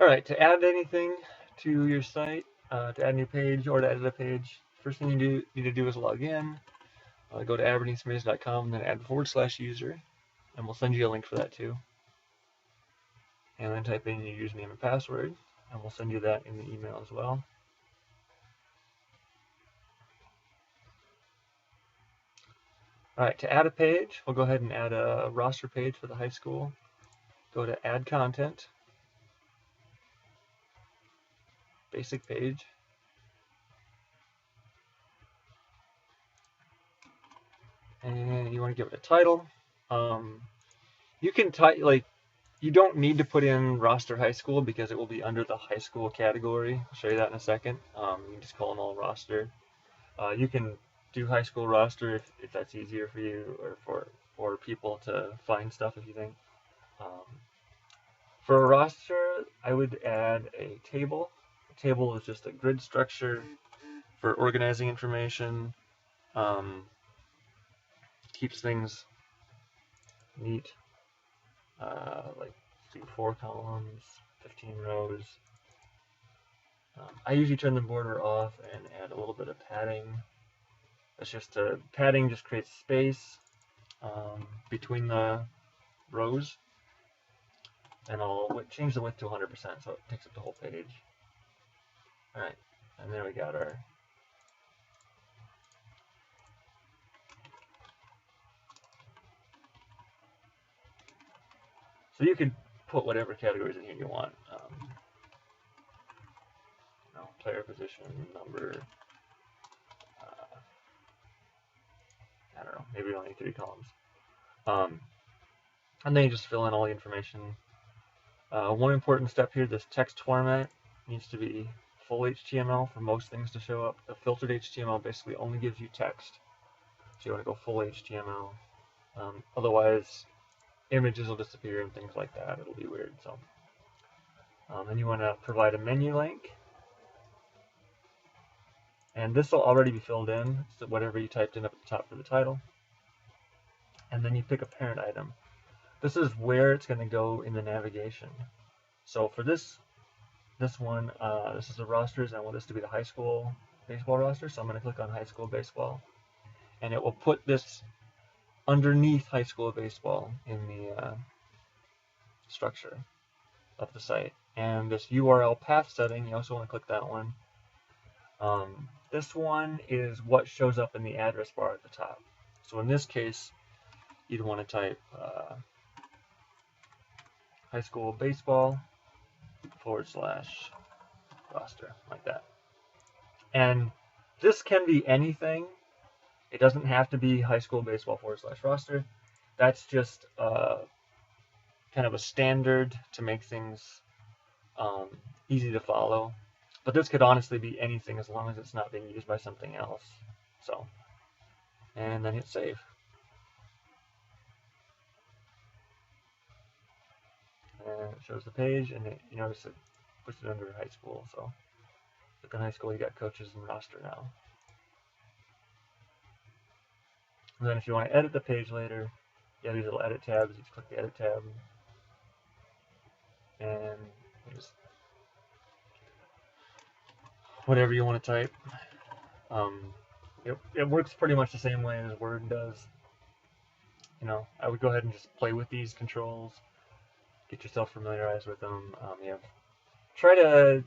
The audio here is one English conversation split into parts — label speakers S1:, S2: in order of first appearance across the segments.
S1: Alright, to add anything to your site, to add a new page or to edit a page, first thing you need to do is log in. Go to aberdeensmiths.com and then add /user, and we'll send you a link for that too. And then type in your username and password, and we'll send you that in the email as well. Alright, to add a page, we'll go ahead and add a roster page for the high school. Go to Add Content, Basic Page, and you want to give it a title. You can type, like, you don't need to put in roster high school because it will be under the high school category. I'll show you that in a second. You can just call them all roster. You can do high school roster if that's easier for you, or for people to find stuff if you think. For a roster, I would add a table. A table is just a grid structure for organizing information. Keeps things neat. Like 4 columns, 15 rows. I usually turn the border off and add a little bit of padding. That's just padding just creates space between the rows. And I'll change the width to 100% so it takes up the whole page. Alright, and there we got our so you can put whatever categories in here you want. Player position, number, I don't know, maybe only 3 columns. And then you just fill in all the information. One important step here, this text format needs to be full HTML for most things to show up. The filtered HTML basically only gives you text. So you want to go full HTML. Otherwise, images will disappear and things like that. It'll be weird. So, then you want to provide a menu link. And this will already be filled in, so whatever you typed in up at the top for the title. And then you pick a parent item. This is where it's going to go in the navigation. So for this one, this is the rosters. I want this to be the high school baseball roster, so I'm going to click on high school baseball. And it will put this underneath high school baseball in the structure of the site. And this URL path setting, you also want to click that one. This one is what shows up in the address bar at the top. So in this case, you'd want to type high school baseball /roster, like that. And this can be anything. It doesn't have to be high school baseball /roster. That's just kind of a standard to make things easy to follow. But this could honestly be anything as long as it's not being used by something else. So, and then hit save. And it shows the page, and you notice it puts it under high school. So, click on high school, you got coaches and roster now. And then if you want to edit the page later, you have these little edit tabs. You just click the edit tab, and just whatever you want to type. It works pretty much the same way as Word does. I would go ahead and just play with these controls, get yourself familiarized with them. Try to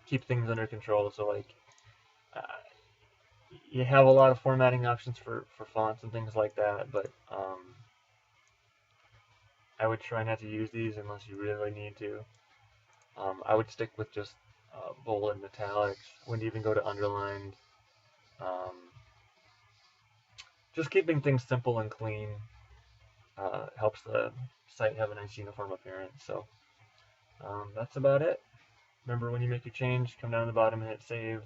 S1: keep things under control. So like you have a lot of formatting options for fonts and things like that, but I would try not to use these unless you really need to. I would stick with just bold and italics. Wouldn't even go to underlined. Just keeping things simple and clean helps the site have a nice uniform appearance. So that's about it. Remember, when you make your change, come down to the bottom and hit save.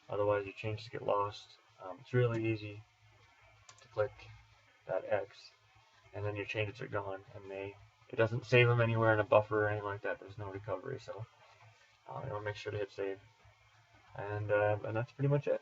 S1: Otherwise, your changes get lost. It's really easy to click that X, and then your changes are gone, and it doesn't save them anywhere in a buffer or anything like that. There's no recovery. So you want to make sure to hit save. And that's pretty much it.